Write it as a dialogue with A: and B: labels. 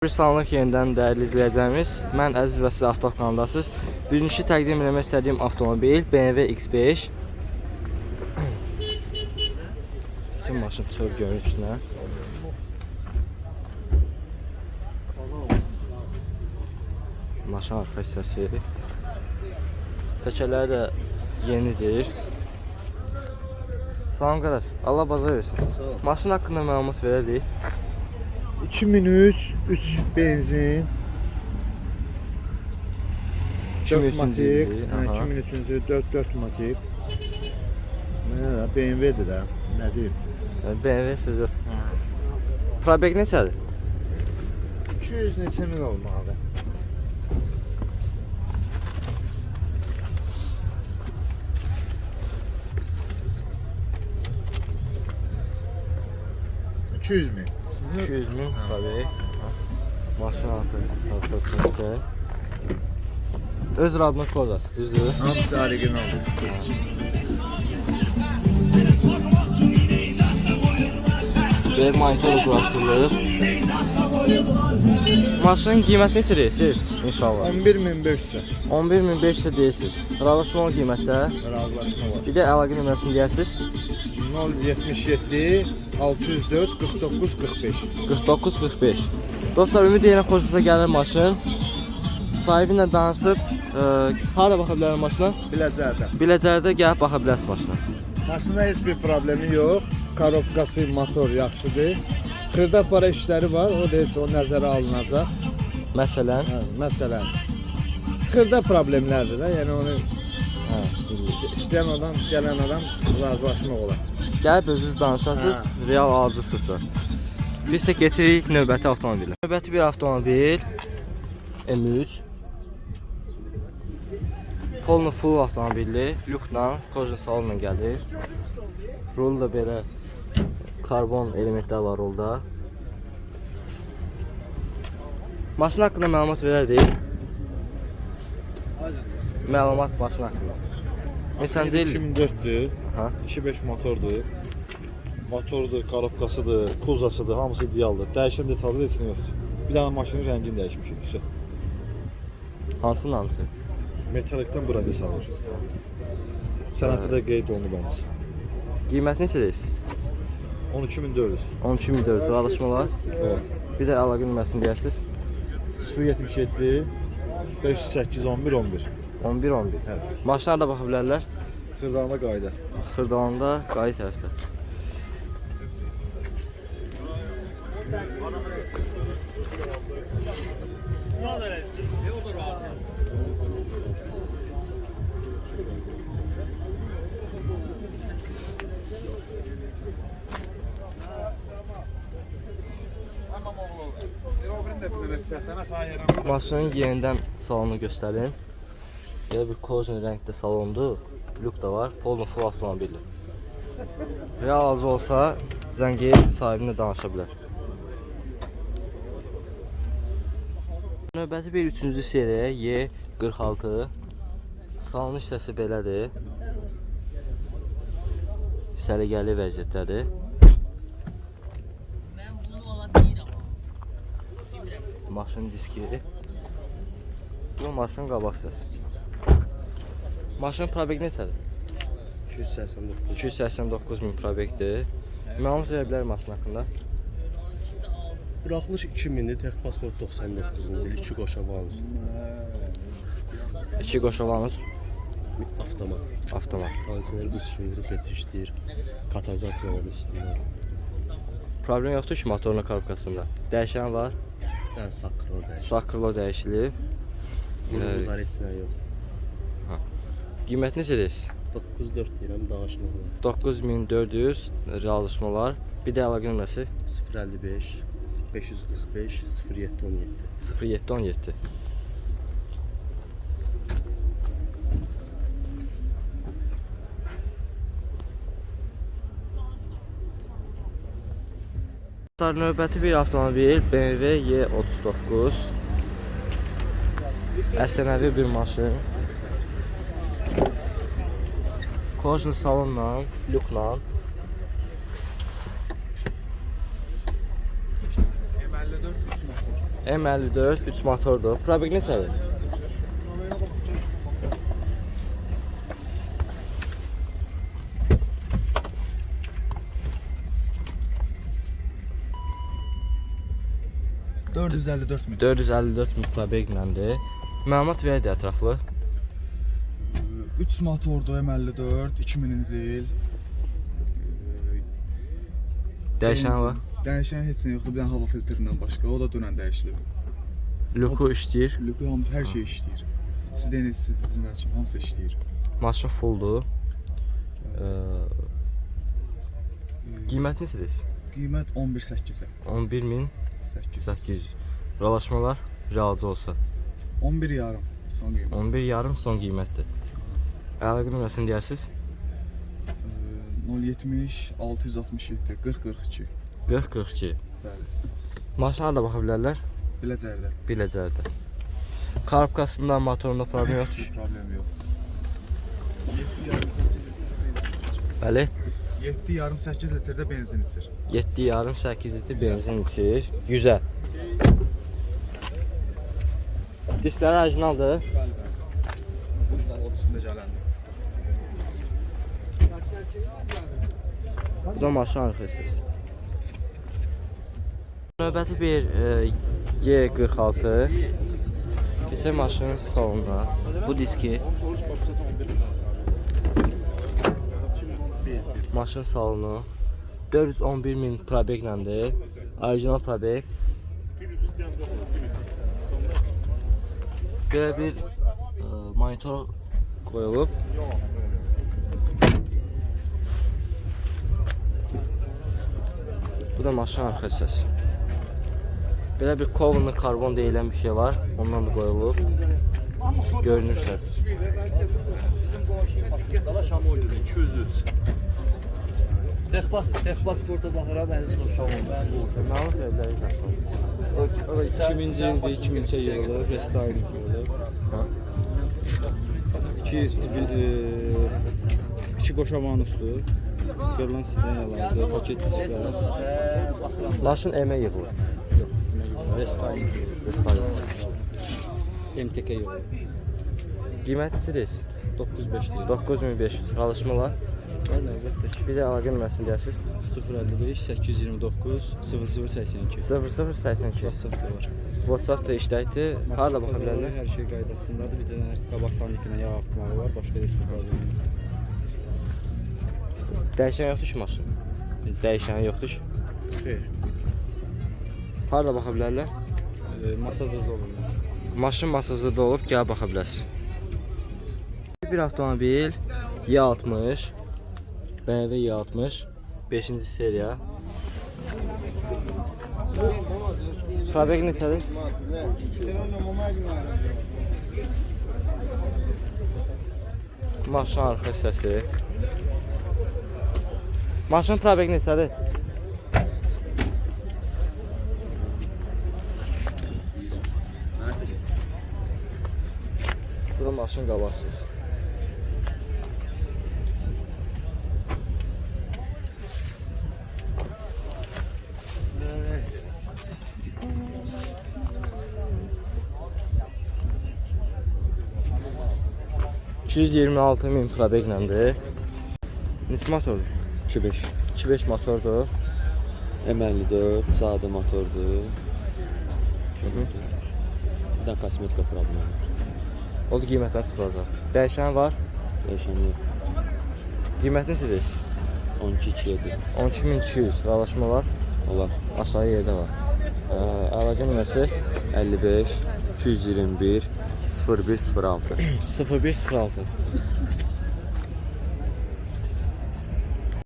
A: Bir sağlıq yenidən dəyərli izləyəcəyimiz, mən Əziz və siz avto kanaldasınız. Birinci təqdim etmək istədiyim avtomobil BMW X5. Şimdi maşın çıxıb görün üstünə. Maşın arxa hissəsi. Təkərləri də yenidir. Salam qardaş, Allah bazar versin. Maşın haqqında məlumat verərdik.
B: 2003 3 benzin 4 matik 2003-cü 4 matik BMW-dir də, nə deyim?
A: BMW sözü. Probek neçədir?
B: 200 neçə min olmalıdır. $200 min.
A: 200 min probek. Maşın arkasını çək. Öz radına kozası, düzdür?
B: Hamısı orijinaldır.
A: Bir monitör quraşdırılıb. Maşının qiyməti neçədir siz? İnşallah.
B: 11.500.
A: 11.500 deyirsiniz. Razılaşma o qiymətdə.
B: Razılaşma var.
A: Bir də əlaqə nömrəsini deyərsiniz.
B: 077 604 49 45.
A: 49-45. Dostlar, ümid edirəm xoşunuza gəlir maşın. Sahibi ilə danışıb, hara baxa bilərəm maşına?
B: Biləcəkdə.
A: Biləcəkdə gəlib baxa bilərsiniz maşına.
B: Maşında heç bir problemi yox. Korobkası, motor yaxşıdır. Xırda para işləri var, o da heç o nəzərə alınacaq.
A: Məsələn,
B: Məsələn, xırda problemlərdir də, yəni onu istəyən adam, gələn adam razılaşmaq olar.
A: gəlib özünüz danışasınız, real alıcısınızsa. Biz isə keçirik növbəti avtomobilə. Növbəti bir avtomobil M3. Full avtomobilli, lüklə, kojun salonla gəlir. Rol da belə karbon elementlər var rolda. Maşın haqqında məlumat verərdik. Məlumat maşın haqqında. Neçənci il?
C: 2004'dür.
A: Aha.
C: 2.5 motordur. Motordur, korobkasıdır, kuzasıdır, hamısı idealdır. Dəyişən detallı heç nə yoxdur. Bir dənə maşının rəngini dəyişmişik.
A: Hansının hansı?
C: Metalikdən brandı salır. Sənətdə də qeyd olunub hamısı.
A: Qiymət neçədir?
C: 12.400.
A: 13.400 razılaşmalar.
C: Evet.
A: Bir də əlaqə nömrəsini deyərsiniz.
C: 077 508 11 11.
A: 11-11.
C: Evet.
A: Maşınlar da baxa bilərlər.
C: Xırdalanda qayda.
A: Xırdalanda qayı tərəfdə. Maşının yenidən salonu göstərim. Belə bir kojun rəngdə salondur. Lük da var. Full avtomobilli. Real alıcı olsa zəngi sahibinə danışa bilər. Növbəti bir 3-cü seriya Y46. Salon hissəsi belədir. Səliqəli vəziyyətdədir. Maşın diski. Bu maşın qabaq hissəsi. Maşın probek neçədir? 289 min probekdir. Məlumat verə bilər maşın haqqında?
D: Buraxılış 2000-dir, tex pasport 99-cu il, 2 qoşavalınız.
A: 2 qoşavanız
D: Avtomat.
A: avtomat.
D: Hançələri bu işləyir, peç işləyir, katalizator var üstündə.
A: Problem yoxdur ki, motorun korobkasında. Dəyişən var.
D: Yəni sakrol dəyişir.
A: Sakrlo dəyişilib.
D: Bunlar heç nə yox.
A: Qiymət neçədir?
D: 9-4 deyirəm, danışmalar.
A: 9400 razılaşmalar. Bir də əlaqə nömrəsi
D: 055 545 0717.
A: 0717. Növbəti bir avtomobil BMW Y39. Əsənəvi bir maşın. Kojlu salonla, lüklə. M54 3 motordur. Probek neçədir?
B: $454
A: 454 min probeklədir. Məlumat verdi ətraflı.
B: 3 motordu M54 2000-ci il.
A: Dəyişən var.
B: Dəyişən heç nə yoxdur. Bir dənə hava filtrindən başqa. O da dünən dəyişilib.
A: Luku işləyir.
B: Luku hamısı hər şey işləyir. Sideniz, sidizin kimi hamısı işləyir.
A: Maşın fulldur. Qiymət neçədir?
B: Qiymət 11.8-ə.
A: 11.800.
B: 800.
A: Ralaşmalar realcı olsa
B: 11 yarım son qiymət.
A: 11.5 son qiymətdir. Əlaqə nömrəsini deyərsiniz?
B: 070 667 40 42.
A: 40-42.
B: Bəli.
A: Maşına da baxa bilərlər.
B: Biləcərdə.
A: Biləcərdə. Karabkasında, motorunda problem yoxdur.
B: Problem yox.
A: Bəli.
B: 7,5-8 litrdə benzin içir.
A: 7,5-8 litr benzin içir. Güzel. Diskləri orijinaldır.
B: Bu zavod üstündə gələndir.
A: Bu da maşın arxasız. Növbəti bir Y46 isə maşının salonunda. Bu diski maşın salonu 411 min probeklədir. Orijinal probek. Belə bir monitor qoyulub. Bu da maşın arxa hissəsi. Belə bir Covenant karbon deyilən bir şey var. Ondan da qoyulub. Görünürsə.
D: Dala Şamoldu 203. Texpasporta baxıram, əziz dostlarım.
A: Məlumat verələr.
D: 2000-ci ildə 2003-ə yığılıb, restyling yığılıb. İki qoşamanusdur. Görülən sidenyalardır, paket disklər.
A: Maşın əmək yığılır.
D: Restyling
A: Restyling.
D: MTK yığılıb.
A: Qiymət neçədir?
D: 905 lira.
A: 9500. Alışmalar.
D: Bəli, əlbəttə ki.
A: Bir də əlaqə nömrəsini deyəsiniz.
D: 055 829 0082.
A: 0082.
D: WhatsApp da var.
A: WhatsApp da işləkdir. Harada baxa bilərlər?
D: Hər şey qaydasındadır. Bir dənə qabaq sandikinə yağ axıtmağı var. Başqa heç bir problem yox.
A: Dəyişən yoxdur ki maşın. Dəyişən yoxdur ki.
D: Xeyr.
A: Harada baxa bilərlər?
D: Masajda olurlar.
A: Maşın masajda olub, gəl baxa bilərsiniz. Bir avtomobil Y60 BMW Y60 5-ci seriya. Probek neçədir? Maşın arxa hissəsi. Maşın probek neçədir? Bu da maşın qabaqsız. $226 min probeklədir. Neçə motordur?
D: 25.
A: 2.5 motordur.
D: M54 sadə motordur. Bir də kosmetika problemi var.
A: O da qiymətdən çıxılacaq. Dəyişən var.
D: Dəyişən yox.
A: Qiymət neçədir?
D: 12.7.
A: 12200 ralaşmalar
D: Olar.
A: aşağı yerdə var. Əlaqə nömrəsi
D: 55 221 0106.
A: 0106.